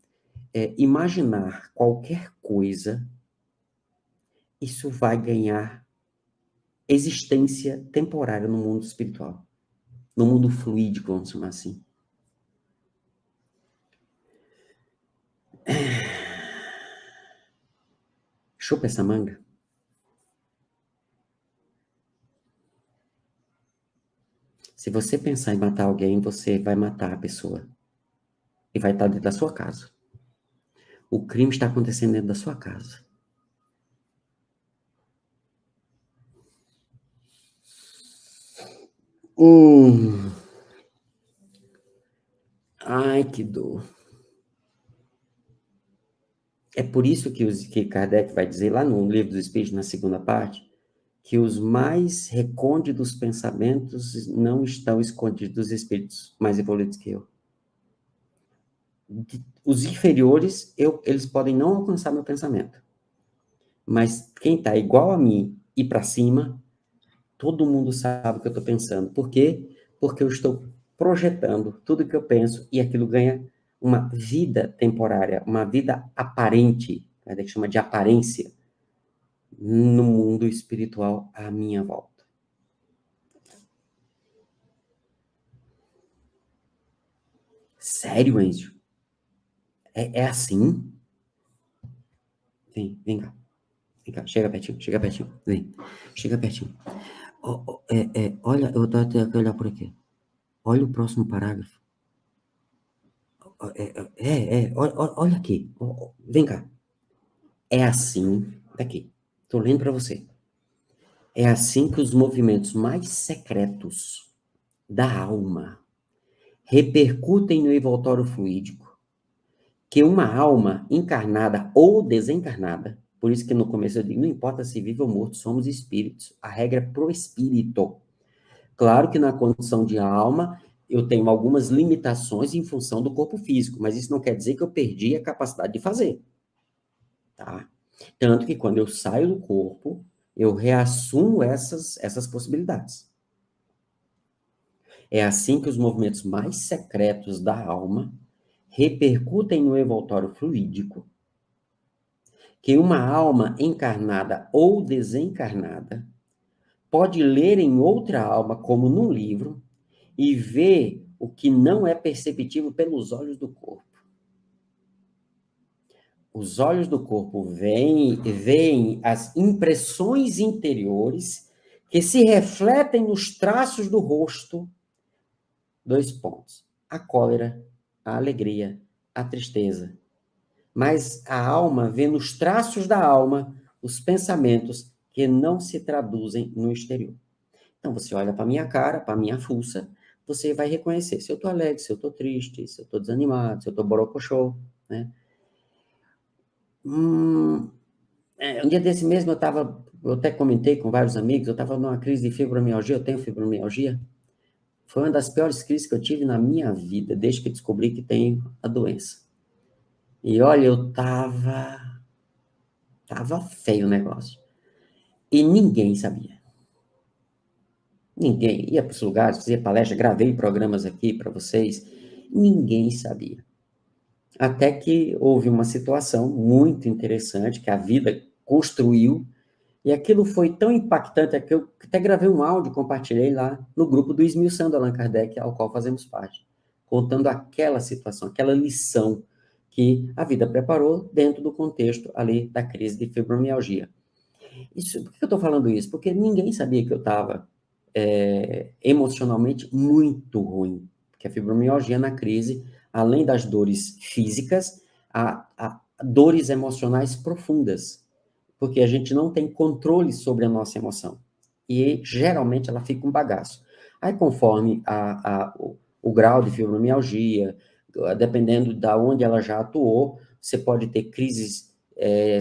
imaginar qualquer coisa, isso vai ganhar existência temporária no mundo espiritual, no mundo fluídico, vamos chamar assim. Chupa essa manga. Se você pensar em matar alguém, você vai matar a pessoa. E vai estar dentro da sua casa. O crime está acontecendo dentro da sua casa. Hum. Ai, que dor. É por isso que Kardec vai dizer lá no Livro dos Espíritos, na segunda parte, que os mais recônditos pensamentos não estão escondidos dos espíritos mais evoluídos que eu. Os inferiores, eles podem não alcançar meu pensamento. Mas quem está igual a mim e para cima, todo mundo sabe o que eu estou pensando. Por quê? Porque eu estou projetando tudo que eu penso e aquilo ganha uma vida temporária, uma vida aparente, a gente chama de aparência, no mundo espiritual à minha volta. Sério, Enzo? É assim? Vem cá. Vem cá, chega pertinho, vem. Chega pertinho. Olha, eu tenho que olhar por aqui. Olha o próximo parágrafo. Olha aqui. Vem cá. É assim, daqui. Estou lendo para você. É assim que os movimentos mais secretos da alma repercutem no envoltório fluídico, que uma alma encarnada ou desencarnada, por isso que no começo eu digo, não importa se vivo ou morto, somos espíritos. A regra é pro espírito. Claro que na condição de alma, eu tenho algumas limitações em função do corpo físico, mas isso não quer dizer que eu perdi a capacidade de fazer, tá? Tanto que quando eu saio do corpo, eu reassumo essas possibilidades. É assim que os movimentos mais secretos da alma repercutem no envoltório fluídico, que uma alma encarnada ou desencarnada pode ler em outra alma, como num livro, e ver o que não é perceptível pelos olhos do corpo. Os olhos do corpo veem as impressões interiores que se refletem nos traços do rosto. 2 pontos. A cólera, a alegria, a tristeza. Mas a alma vê nos traços da alma os pensamentos que não se traduzem no exterior. Então, você olha para minha cara, para minha fuça, você vai reconhecer se eu estou alegre, se eu estou triste, se eu estou desanimado, se eu estou borocochô, né? Um dia desse mesmo eu até comentei com vários amigos, eu estava numa crise de fibromialgia, eu tenho fibromialgia. Foi uma das piores crises que eu tive na minha vida, desde que descobri que tenho a doença. E olha, tava feio o negócio. E ninguém sabia. Ninguém. Ia para os lugares, fazia palestra, gravei programas aqui para vocês. Ninguém sabia. Até que houve uma situação muito interessante que a vida construiu, e aquilo foi tão impactante que eu até gravei um áudio e compartilhei lá no grupo do Esmiuçando Allan Kardec, ao qual fazemos parte, contando aquela situação, aquela lição que a vida preparou dentro do contexto ali da crise de fibromialgia. Por que eu estou falando isso? Porque ninguém sabia que eu estava emocionalmente muito ruim, porque a fibromialgia na crise, além das dores físicas, há dores emocionais profundas, porque a gente não tem controle sobre a nossa emoção. E, geralmente, ela fica um bagaço. Aí, conforme o grau de fibromialgia, dependendo de onde ela já atuou, você pode ter crises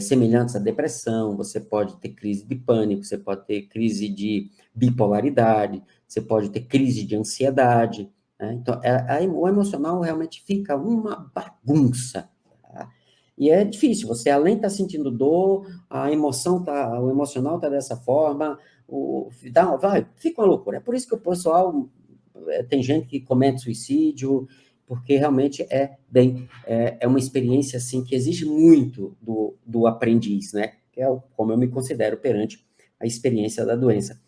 semelhantes à depressão, você pode ter crise de pânico, você pode ter crise de bipolaridade, você pode ter crise de ansiedade, né? Então, o emocional realmente fica uma bagunça, tá? E é difícil, você além de estar sentindo dor, o emocional está dessa forma, fica uma loucura. É por isso que o pessoal, tem gente que comete suicídio, porque realmente é uma experiência assim que exige muito do aprendiz, né? Que é como eu me considero perante a experiência da doença.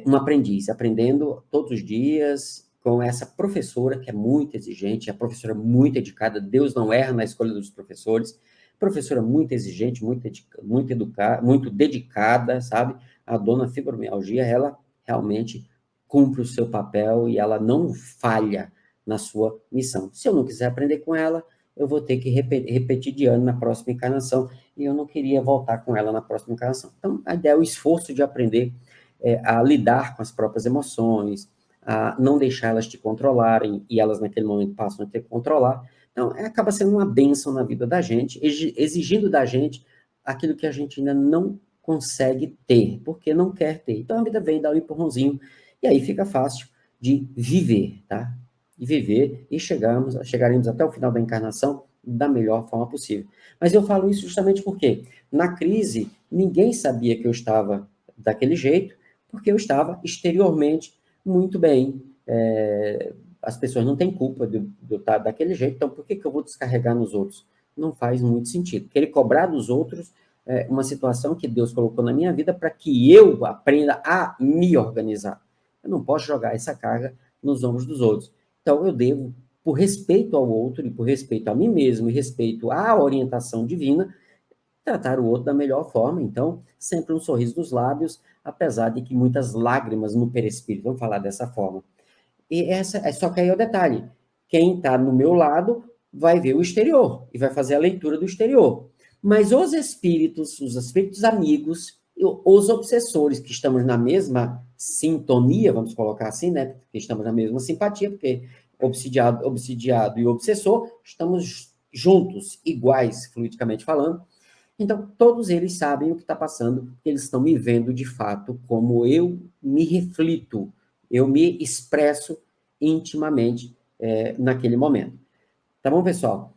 Um aprendiz, aprendendo todos os dias com essa professora que é muito exigente, a professora muito dedicada, Deus não erra na escolha dos professores, professora muito exigente, muito dedicada, sabe? A dona fibromialgia, ela realmente cumpre o seu papel e ela não falha na sua missão. Se eu não quiser aprender com ela, eu vou ter que repetir de ano na próxima encarnação, e eu não queria voltar com ela na próxima encarnação. Então, a ideia é o esforço de aprender a lidar com as próprias emoções, a não deixar elas te controlarem, e elas naquele momento passam a ter que controlar. Então, acaba sendo uma bênção na vida da gente, exigindo da gente aquilo que a gente ainda não consegue ter, porque não quer ter. Então, a vida vem dar um empurrãozinho, e aí fica fácil de viver, tá? De viver e chegaremos até o final da encarnação da melhor forma possível. Mas eu falo isso justamente porque, na crise, ninguém sabia que eu estava daquele jeito, porque eu estava exteriormente muito bem. As pessoas não têm culpa de eu estar daquele jeito, então por que eu vou descarregar nos outros? Não faz muito sentido. Querer cobrar dos outros é uma situação que Deus colocou na minha vida para que eu aprenda a me organizar. Eu não posso jogar essa carga nos ombros dos outros. Então, eu devo, por respeito ao outro e por respeito a mim mesmo e respeito à orientação divina, tratar o outro da melhor forma. Então, sempre um sorriso nos lábios, apesar de que muitas lágrimas no perispírito, vamos falar dessa forma. E só que aí é o detalhe, quem está no meu lado vai ver o exterior e vai fazer a leitura do exterior. Mas os espíritos amigos, os obsessores que estamos na mesma sintonia, vamos colocar assim, né? Porque estamos na mesma simpatia, porque obsidiado e obsessor, estamos juntos, iguais, fluidicamente falando. Então, todos eles sabem o que está passando, eles estão me vendo de fato como eu me reflito, eu me expresso intimamente naquele momento. Tá bom, pessoal?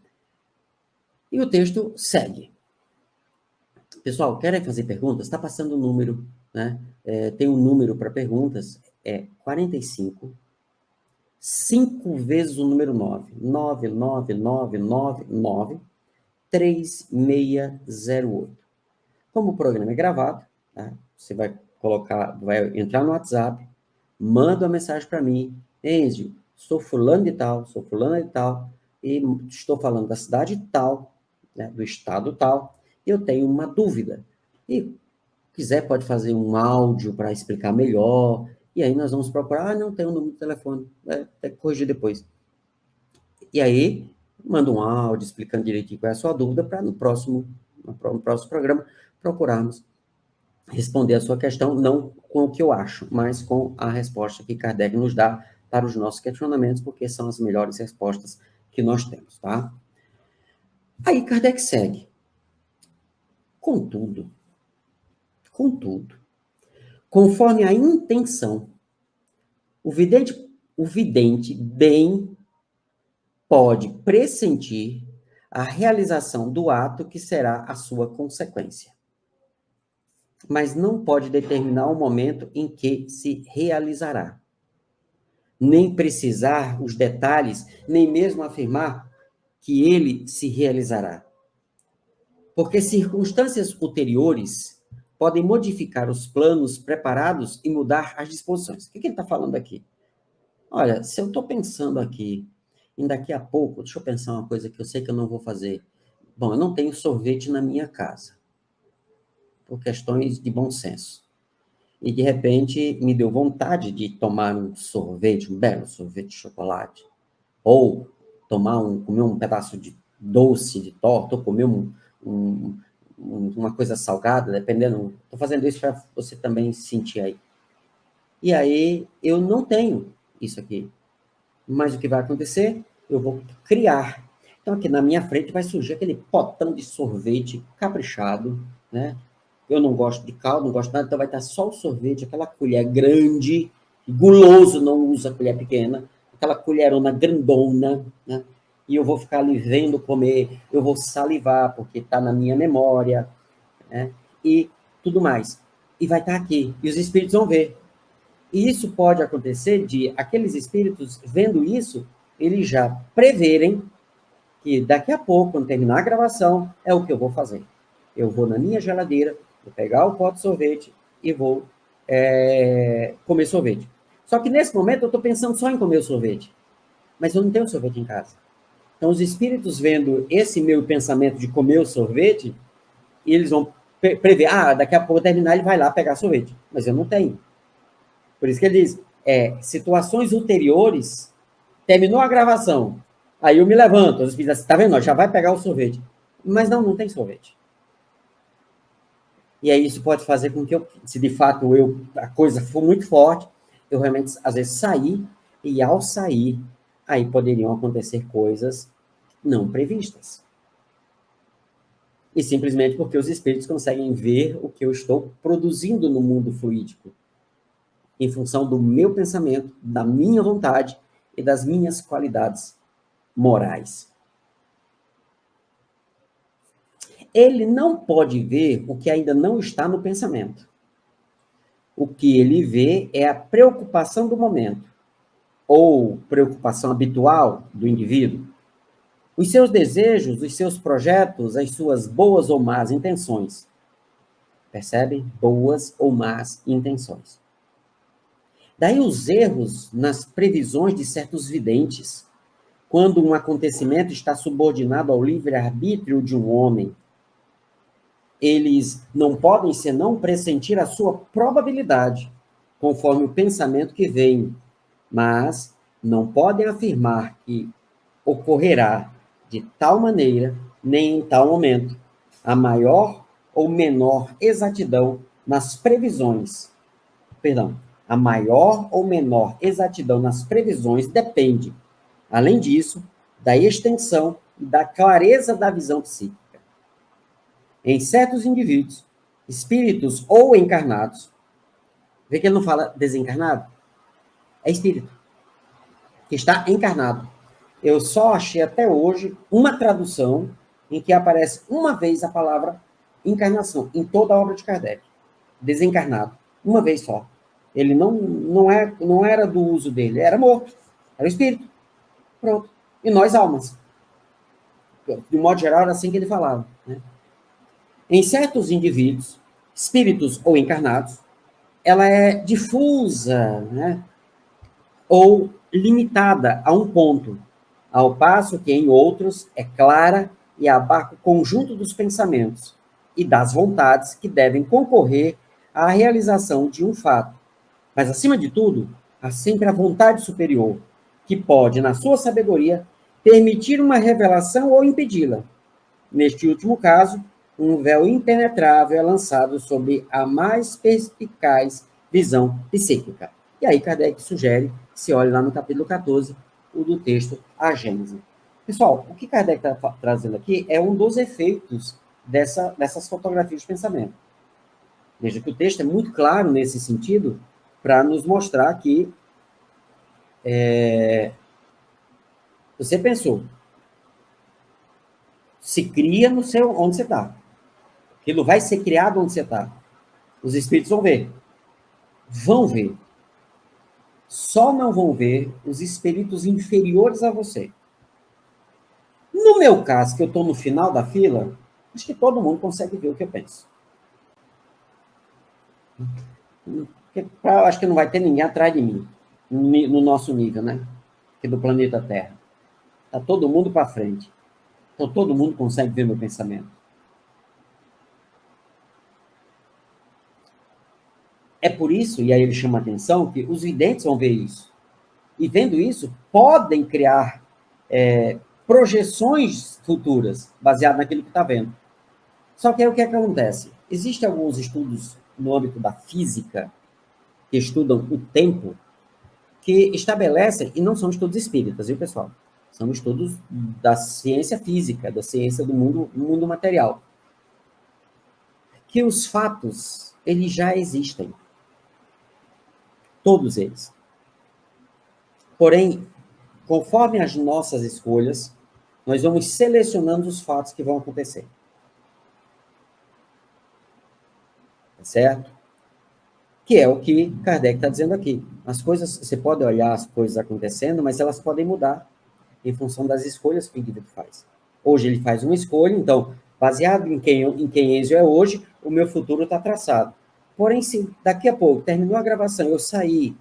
E o texto segue. Pessoal, querem fazer perguntas? Está passando o número, né? Tem um número para perguntas, 45, 5 vezes o número 9, 99999, 3608. Como o programa é gravado, tá? Você vai entrar no WhatsApp, manda uma mensagem para mim, Enzio, sou fulano de tal, sou fulana de tal, e estou falando da cidade tal, né, do estado tal, e eu tenho uma dúvida. E quiser pode fazer um áudio para explicar melhor, e aí nós vamos procurar, não tem o número de telefone, tem que corrigir depois. E aí, manda um áudio explicando direitinho qual é a sua dúvida, para no próximo programa procurarmos responder a sua questão, não com o que eu acho, mas com a resposta que Kardec nos dá para os nossos questionamentos, porque são as melhores respostas que nós temos, tá? Aí Kardec segue. Contudo, conforme a intenção, o vidente bem pode pressentir a realização do ato que será a sua consequência, mas não pode determinar o momento em que se realizará, nem precisar os detalhes, nem mesmo afirmar que ele se realizará. Porque circunstâncias ulteriores podem modificar os planos preparados e mudar as disposições. O que ele está falando aqui? Olha, se eu estou pensando aqui, e daqui a pouco, deixa eu pensar uma coisa que eu sei que eu não vou fazer. Bom, eu não tenho sorvete na minha casa, por questões de bom senso. E, de repente, me deu vontade de tomar um sorvete, um belo sorvete de chocolate, ou comer um pedaço de doce, de torta, ou comer uma coisa salgada, dependendo. Estou fazendo isso para você também sentir aí. E aí, eu não tenho isso aqui. Mas o que vai acontecer? Eu vou criar. Então, aqui na minha frente vai surgir aquele potão de sorvete caprichado, né? Eu não gosto de caldo, não gosto de nada, então vai estar só o sorvete, aquela colher grande, guloso, não usa colher pequena, aquela colherona grandona, né? E eu vou ficar ali vendo comer, eu vou salivar, porque está na minha memória, né? E tudo mais. E vai estar aqui, e os espíritos vão ver. E isso pode acontecer de aqueles espíritos, vendo isso, eles já preverem que daqui a pouco, quando terminar a gravação, é o que eu vou fazer. Eu vou na minha geladeira, vou pegar o pote de sorvete e vou comer sorvete. Só que nesse momento eu estou pensando só em comer o sorvete, mas eu não tenho sorvete em casa. Então os espíritos vendo esse meu pensamento de comer o sorvete, eles vão prever, daqui a pouco terminar ele vai lá pegar sorvete, mas eu não tenho. Por isso que ele diz, situações ulteriores, terminou a gravação, aí eu me levanto, os espíritos assim, tá vendo? Já vai pegar o sorvete. Mas não tem sorvete. E aí isso pode fazer com que se de fato a coisa for muito forte, eu realmente, às vezes, sair, e ao sair, aí poderiam acontecer coisas não previstas. E simplesmente porque os espíritos conseguem ver o que eu estou produzindo no mundo fluídico, em função do meu pensamento, da minha vontade e das minhas qualidades morais. Ele não pode ver o que ainda não está no pensamento. O que ele vê é a preocupação do momento, ou preocupação habitual do indivíduo. Os seus desejos, os seus projetos, as suas boas ou más intenções. Percebem? Boas ou más intenções. Daí os erros nas previsões de certos videntes, quando um acontecimento está subordinado ao livre-arbítrio de um homem. Eles não podem senão pressentir a sua probabilidade, conforme o pensamento que vem, mas não podem afirmar que ocorrerá de tal maneira, nem em tal momento, a maior ou menor exatidão nas previsões. Perdão, a maior ou menor exatidão nas previsões depende, além disso, da extensão e da clareza da visão psíquica. Em certos indivíduos, espíritos ou encarnados, vê que ele não fala desencarnado? É espírito, que está encarnado. Eu só achei até hoje uma tradução em que aparece uma vez a palavra encarnação, em toda a obra de Kardec. Desencarnado, uma vez só. Ele não era do uso dele, era morto, era o espírito. Pronto. E nós, almas. De modo geral, era assim que ele falava. Né? Em certos indivíduos, espíritos ou encarnados, ela é difusa, né? Ou limitada a um ponto, ao passo que em outros é clara e abarca o conjunto dos pensamentos e das vontades que devem concorrer à realização de um fato. Mas, acima de tudo, há sempre a vontade superior, que pode, na sua sabedoria, permitir uma revelação ou impedi-la. Neste último caso, um véu impenetrável é lançado sobre a mais perspicaz visão psíquica. E aí Kardec sugere que se olhe lá no capítulo 14, o do texto A Gênese. Pessoal, o que Kardec está trazendo aqui é um dos efeitos dessas fotografias de pensamento. Veja que o texto é muito claro nesse sentido, para nos mostrar que você pensou, se cria no seu onde você está. Aquilo vai ser criado onde você está. Os espíritos vão ver. Vão ver. Só não vão ver os espíritos inferiores a você. No meu caso, que eu estou no final da fila, acho que todo mundo consegue ver o que eu penso. Acho que não vai ter ninguém atrás de mim, no nosso nível, né? Aqui do planeta Terra. Está todo mundo para frente. Então todo mundo consegue ver meu pensamento. É por isso, e aí ele chama a atenção, que os videntes vão ver isso. E vendo isso, podem criar projeções futuras, baseadas naquilo que está vendo. Só que aí o que é que acontece? Existem alguns estudos no âmbito da física, que estudam o tempo, que estabelecem, e não são estudos espíritas, viu, pessoal? São estudos da ciência física, da ciência do mundo material. Que os fatos, eles já existem. Todos eles. Porém, conforme as nossas escolhas, nós vamos selecionando os fatos que vão acontecer. Tá certo? Que é o que Kardec está dizendo aqui. As coisas, você pode olhar as coisas acontecendo, mas elas podem mudar em função das escolhas que o indivíduo faz. Hoje ele faz uma escolha, então, baseado em quem Enzo é hoje, o meu futuro está traçado. Porém, se daqui a pouco, terminou a gravação, eu sair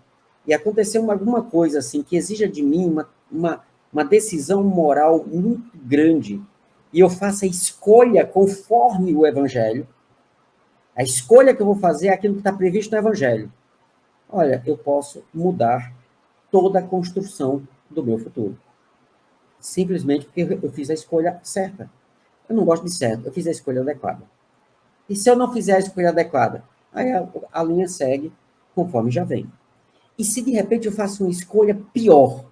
e aconteceu alguma coisa assim que exija de mim uma decisão moral muito grande, e eu faço a escolha conforme o Evangelho, a escolha que eu vou fazer é aquilo que está previsto no Evangelho. olha, eu posso mudar toda a construção do meu futuro. Simplesmente porque eu fiz a escolha certa. Eu não gosto de certo, eu fiz a escolha adequada. E se eu não fizer a escolha adequada? Aí a linha segue conforme já vem. E se de repente eu faço uma escolha pior?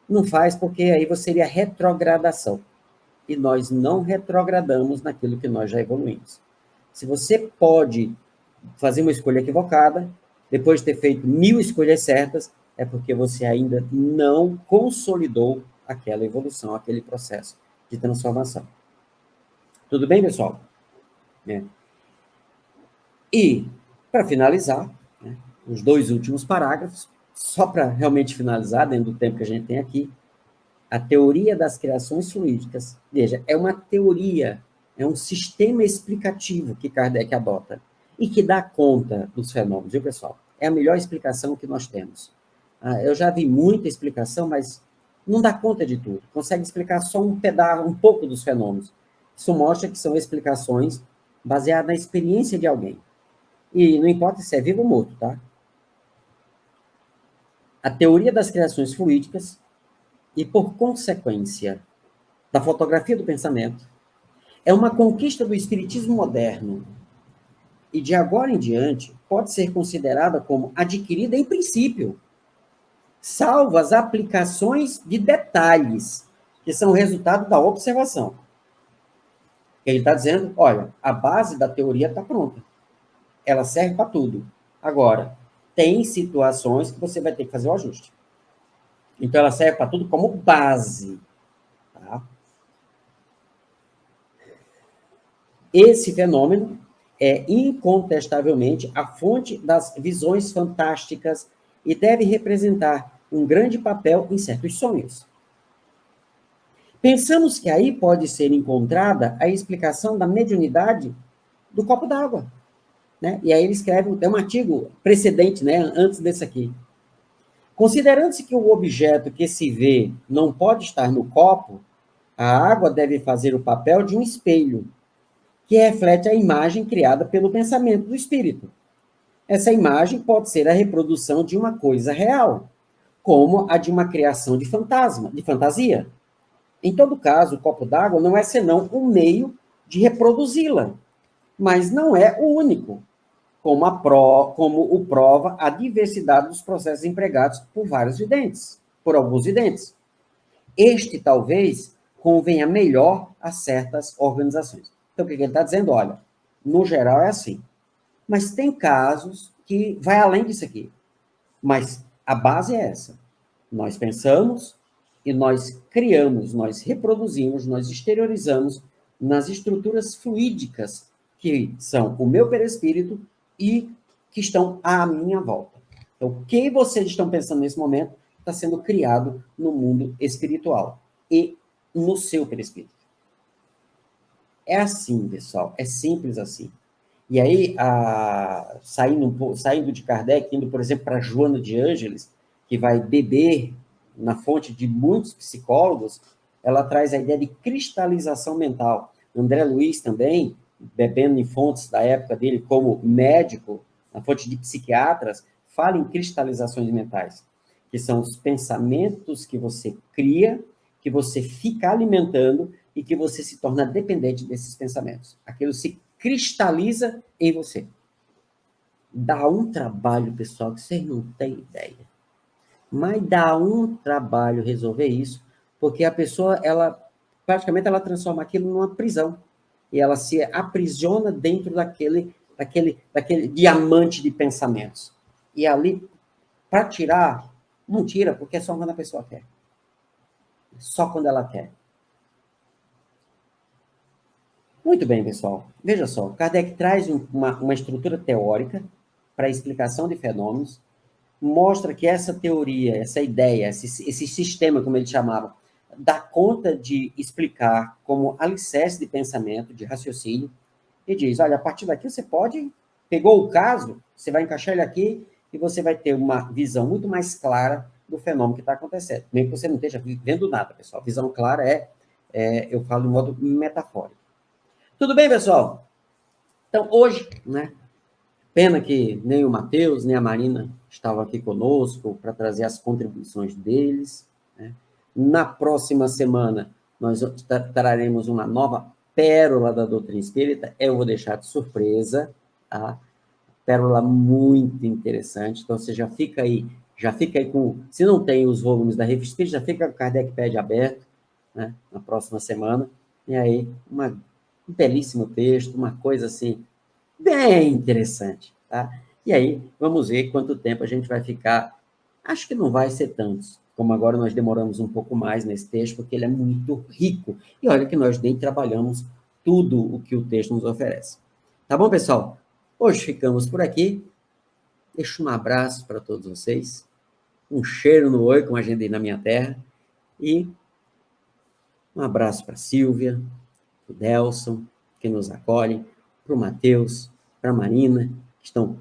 Não faz, porque aí você seria retrogradação. E nós não retrogradamos naquilo que nós já evoluímos. Se você pode fazer uma escolha equivocada, depois de ter feito 1000 escolhas certas, é porque você ainda não consolidou aquela evolução, aquele processo de transformação. Tudo bem, pessoal? É. E, para finalizar, né, os 2 últimos parágrafos, só para realmente finalizar, dentro do tempo que a gente tem aqui, a teoria das criações fluídicas, veja, é uma teoria, é um sistema explicativo que Kardec adota e que dá conta dos fenômenos, viu, pessoal? É a melhor explicação que nós temos. Eu já vi muita explicação, mas não dá conta de tudo. Consegue explicar só um pedaço, um pouco dos fenômenos. Isso mostra que são explicações baseadas na experiência de alguém. E não importa se é vivo ou morto, tá? A teoria das criações fluídicas e, por consequência, da fotografia do pensamento, é uma conquista do espiritismo moderno e, de agora em diante, pode ser considerada como adquirida em princípio, salvo as aplicações de detalhes, que são resultado da observação. Ele está dizendo, olha, a base da teoria está pronta. Ela serve para tudo. Agora, tem situações que você vai ter que fazer o ajuste. Então, ela serve para tudo como base. Tá? Esse fenômeno é incontestavelmente a fonte das visões fantásticas e deve representar um grande papel em certos sonhos. Pensamos que aí pode ser encontrada a explicação da mediunidade do copo d'água. Né? E aí ele escreve, tem um artigo precedente, né, antes desse aqui. Considerando-se que o objeto que se vê não pode estar no copo, a água deve fazer o papel de um espelho, que reflete a imagem criada pelo pensamento do espírito. Essa imagem pode ser a reprodução de uma coisa real, como a de uma criação de fantasma, de fantasia. Em todo caso, o copo d'água não é senão um meio de reproduzi-la, mas não é o único, como o prova a diversidade dos processos empregados por vários videntes, por alguns videntes. Este, talvez, convenha melhor a certas organizações. Então, o que ele está dizendo? Olha, no geral é assim. Mas tem casos que vai além disso aqui. Mas a base é essa. Nós pensamos e nós criamos, nós reproduzimos, nós exteriorizamos nas estruturas fluídicas que são o meu perispírito e que estão à minha volta. Então, o que vocês estão pensando nesse momento está sendo criado no mundo espiritual e no seu perispírito. É assim, pessoal, é simples assim. E aí, saindo de Kardec, indo, por exemplo, para Joana de Ângeles, que vai beber na fonte de muitos psicólogos, ela traz a ideia de cristalização mental. André Luiz também, bebendo em fontes da época dele como médico, na fonte de psiquiatras, fala em cristalizações mentais, que são os pensamentos que você cria, que você fica alimentando e que você se torna dependente desses pensamentos. Aquilo se cristaliza em você. Dá um trabalho, pessoal, que vocês não têm ideia. Mas dá um trabalho resolver isso, porque a pessoa, praticamente, ela transforma aquilo numa prisão. E ela se aprisiona dentro daquele diamante de pensamentos. E ali, para tirar, não tira, porque é só quando a pessoa quer. Só quando ela quer. Muito bem, pessoal. Veja só, Kardec traz uma estrutura teórica para a explicação de fenômenos, mostra que essa teoria, essa ideia, esse sistema, como ele chamava, dá conta de explicar como alicerce de pensamento, de raciocínio, e diz, olha, a partir daqui você pegou o caso, você vai encaixar ele aqui e você vai ter uma visão muito mais clara do fenômeno que está acontecendo. Mesmo que você não esteja vendo nada, pessoal. Visão clara eu falo de modo metafórico. Tudo bem, pessoal? Então, hoje, né, Pena que nem o Matheus, nem a Marina estavam aqui conosco para trazer as contribuições deles, né? Na próxima semana, nós traremos uma nova pérola da doutrina espírita. Eu vou deixar de surpresa, tá? Pérola muito interessante. Então, você já fica aí com... Se não tem os volumes da Revista Espírita, já fica com o Kardec aberto, né? Na próxima semana. E aí, um belíssimo texto, uma coisa assim, bem interessante, tá? E aí, vamos ver quanto tempo a gente vai ficar. Acho que não vai ser tantos, como agora nós demoramos um pouco mais nesse texto, porque ele é muito rico. E olha que nós nem trabalhamos tudo o que o texto nos oferece. Tá bom, pessoal? Hoje ficamos por aqui. Deixo um abraço para todos vocês, um cheiro no oi, como a gente diz na minha terra, e um abraço para a Silvia, para o Delson, que nos acolhem, para o Matheus, para a Marina, que estão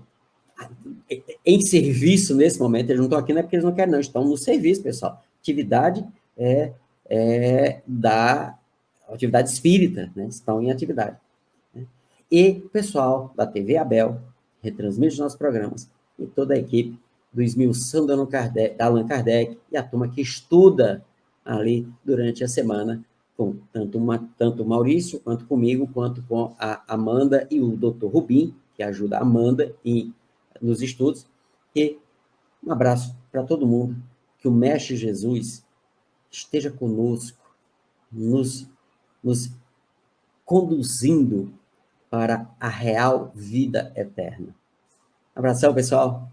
em serviço nesse momento. Eles não estão aqui, não é porque eles não querem, não, estão no serviço, pessoal. Atividade da atividade espírita, né? Estão em atividade. Né? E o pessoal da TV Abel retransmite os nossos programas, e toda a equipe do Esmiuçando Allan Kardec, e a turma que estuda ali durante a semana, com tanto o Maurício, quanto comigo, quanto com a Amanda e o Dr. Rubim, que ajuda a Amanda nos estudos. E um abraço para todo mundo, que o Mestre Jesus esteja conosco, nos conduzindo para a real vida eterna. Abração, pessoal,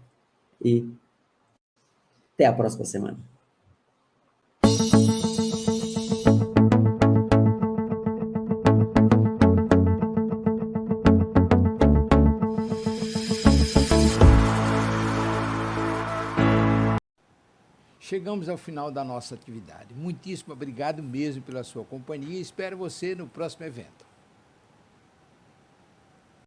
e até a próxima semana. Chegamos ao final da nossa atividade. Muitíssimo obrigado mesmo pela sua companhia e espero você no próximo evento.